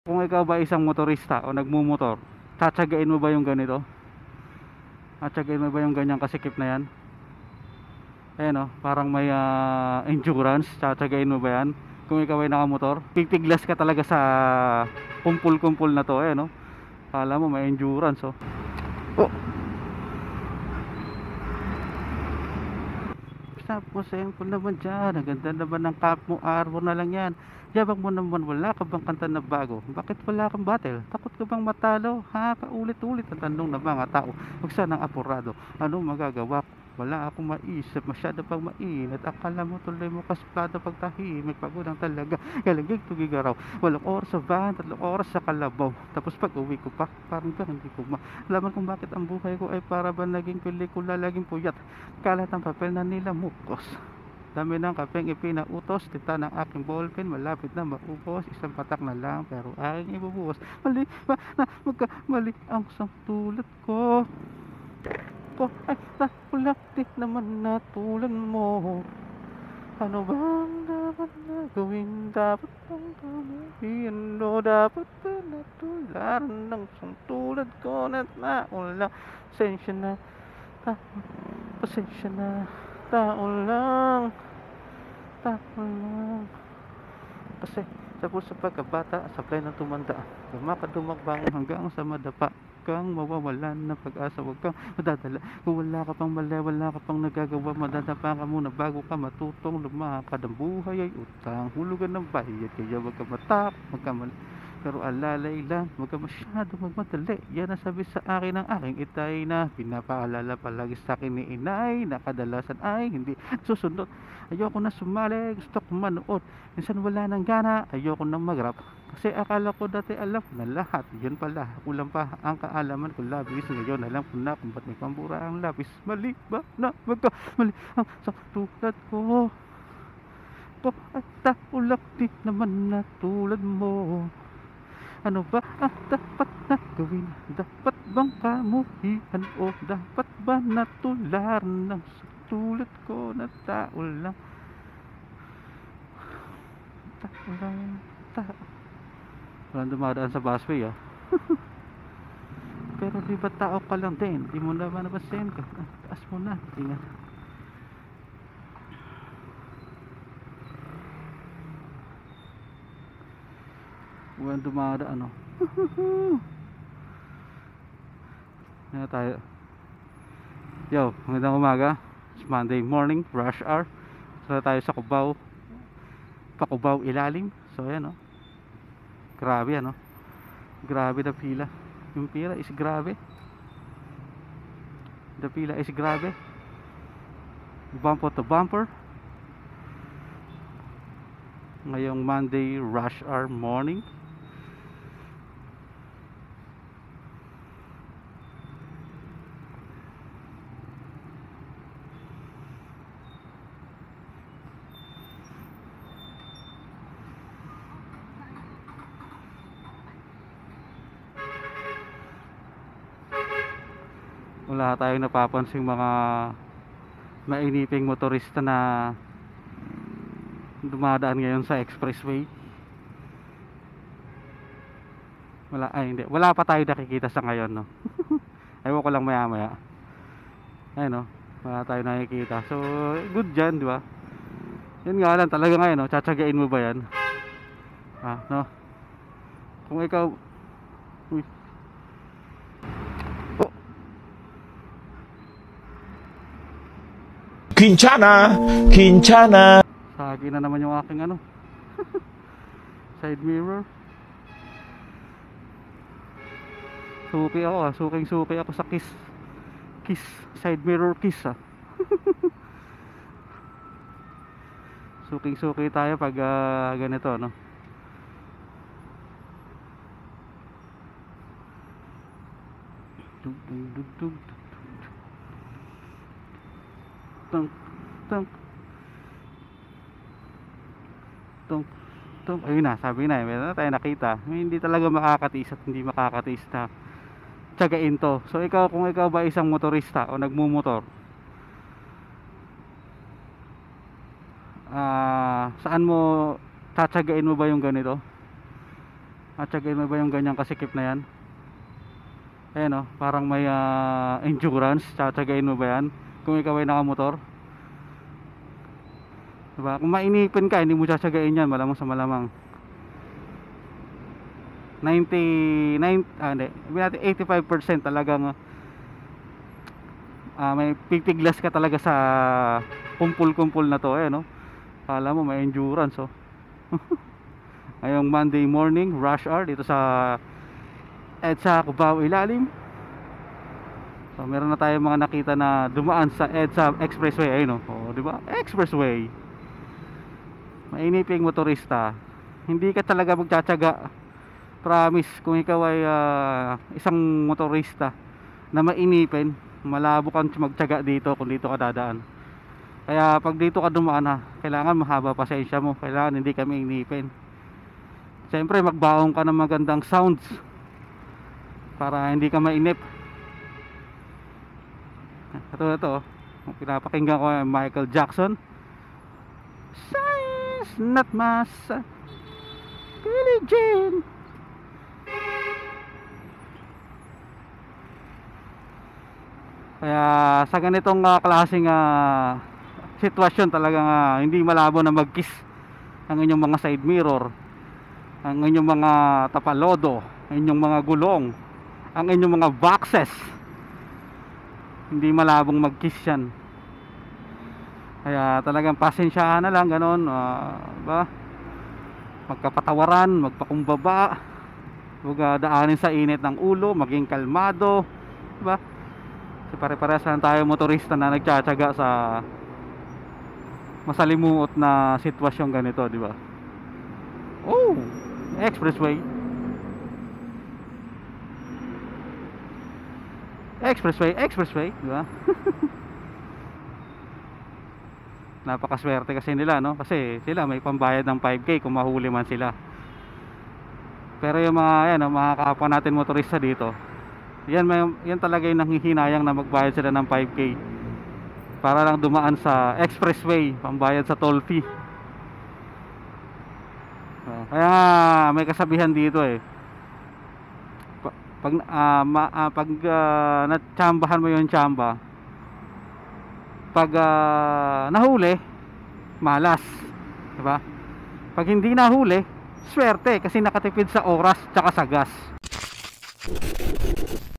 Kung ikaw ba isang motorista o nagmumotor, tsatsagain mo ba yung ganito? Tsatsagain mo ba yung ganyang kasikip na yan? Ayan o, parang may endurance. Tsatsagain mo ba yan? Kung ikaw ay nakamotor, pipiglas ka talaga sa kumpul-kumpul na to. Ayan o, kala mo may endurance oh. Oh, stop mo cellphone naman dyan. Ang ganda naman ng cap mo, arbor na lang yan. Yabang mo naman, wala ka bang kanta na bago? Bakit wala kang battle? Takot ka bang matalo? Ha? Paulit-ulit ang tanong ng mga tao. Huwag sanang apurado. Anong magagawa ko? Wala akong maisip, masyado pang mainit. Akala mo tuloy mo kasplado pagtahimik. Pagod lang talaga, galagig tugigaraw. Walang oras sa van, 3 oras sa kalabaw. Tapos pag uwi ko pa, parang ba hindi ko malaman kung bakit ang buhay ko ay para ba naging pelikula, laging puyat. Kalat ang papel na nila mukos. Dami ng kapeng ipinautos. Tita ng aking ballpen, malapit na maubos. Isang patak na lang pero aking ibubuhos. Mali ba na magkamali ang isang tulad ko? Ko ay nakulaktik naman na tulad mo. Ano bang dapat na gawin? Dapat bang kamuhin? O dapat ba natularan ng isang tulad ko na naulang? Pasensya na, pasensya na. Tao lang, tao lang. Kasi sa puso pagkabata, sablay ng tumanda, dumakadumagbang hanggang sa madapa kang mawawalan ng pag-asa. Huwag kang madadala kung wala ka pang mali, wala ka pang nagagawa. Madadapa ka muna bago ka matutong lumakad. Ang buhay ay utang, hulugan ng bayad. Kaya huwag ka matakot, magkamali, pero alalay lang, huwag ka masyado magmadali. Yan ang sabi sa akin ng aking itay, na pinapaalala palagi sa akin ni inay, na kadalasan ay hindi susunod. Ayoko na sumali, gusto ko manood. Minsan wala nang gana, ayoko nang mag-rap. Kasi akala ko dati alam ko na lahat. Yun pala, kulang pa ang kaalaman ko labis. Ngayon alam ko na kung ba't may pambura ang labis. Mali ba na magkamali ang sa tulad ko? Ko at taulak di naman na tulad mo. Ano ba ang dapat na gawin? Dapat bang kamuhian o dapat ba natularan ng tulad ko na tao lang? Tao lang, tao. Walang dumadaan sa busway ah. Pero di ba tao ka lang din? Di mo naman nabasin ka. Taas mo na, tingnan. Walang dumadaan oh. Yan tayo. Yo, magandang umaga. It's Monday morning, rush hour. So tayo sa Cubao, Pacubao ilalim. So ayan oh. Grabe ano. Grabe na pila. Yung pila is grabe. The pila is grabe. Bumper to bumper. Ngayong Monday rush hour morning. Wala tayong napapansing mga mainiping motorista na dumadaan ngayon sa expressway. Wala, ay hindi, wala pa tayo nakikita sa ngayon no. Ewan ko lang maya maya. Ayun no, wala tayo nakikita. So good dyan, di ba? Yun nga lang talaga ngayon no, tsatsagain mo ba yan? No? Kung ikaw, uy, oh, Quinchana, Quinchana. sagi na naman yung aking ano, side mirror. Suki ako suking-suki ako sa kiss, side mirror kiss ah. Suking-suki tayo pag ganito no. Dug dug dug dug tung tung tung tung. Ayun na, sabi na meron na tayo nakita. Hindi talaga makakatiis at hindi makakatiis na tsagain to. So ikaw, kung ikaw ba isang motorista o nagmumotor, saan mo tatsagain mo ba yung ganito? Tsagain mo ba yung ganyang kasikip na yan? Ayan, parang may endurance. Tsagain mo ba yan kung ikaw ay nakamotor? Diba? Kung mainipin ka, hindi mo tsagain yan, malamang sa malamang. 85% talagang may pipiglas ka talaga sa kumpul-kumpul na to. Kala mo may endurance. Ngayong Monday morning rush hour dito sa EDSA Cubao Ilalim. So meron na tayong mga nakita na dumaan sa EDSA Expressway. Diba? Expressway. Mainiping motorista, hindi ka talaga magtsatsaga. Promise, kung ikaw ay isang motorista na mainipin, malabo kang magtsaga dito kung dito ka dadaan. Kaya pag dito ka dumaan, kailangan mahaba pasensya mo. Kailangan hindi ka mainipin. Siyempre magbaong ka ng magandang sounds para hindi ka mainip. Ito pinapakinggan ko Michael Jackson. Science not mass. Billie Jean. Kaya sa ganitong klaseng sitwasyon talagang hindi malabo na mag-kiss ang inyong mga side mirror, ang inyong mga tapalodo, ang inyong mga gulong, ang inyong mga boxes. Hindi malabong mag-kiss yan. Kaya talagang pasensyahan na lang, ganon. Diba? Magkapatawaran, magpakumbaba, huwag daanin sa init ng ulo, maging kalmado. Diba? Kasi pare-parehas lang tayo motorista na nagtsatsaga sa masalimuot na sitwasyon ganito, di ba? Oh, expressway. Expressway, di ba? Napakaswerte kasi nila, no? Kasi sila may pambayad ng 5K kung mahuli man sila. Pero yung mga mga kapwa natin motorista dito, yan talaga yung nanghihinayang na magbayad sila ng 5K para lang dumaan sa expressway, pambayad sa toll fee. Kaya may kasabihan dito pag natsambahan mo yung tsamba, pag nahuli, malas, diba? Pag hindi nahuli, swerte kasi nakatipid sa oras tsaka sa gas.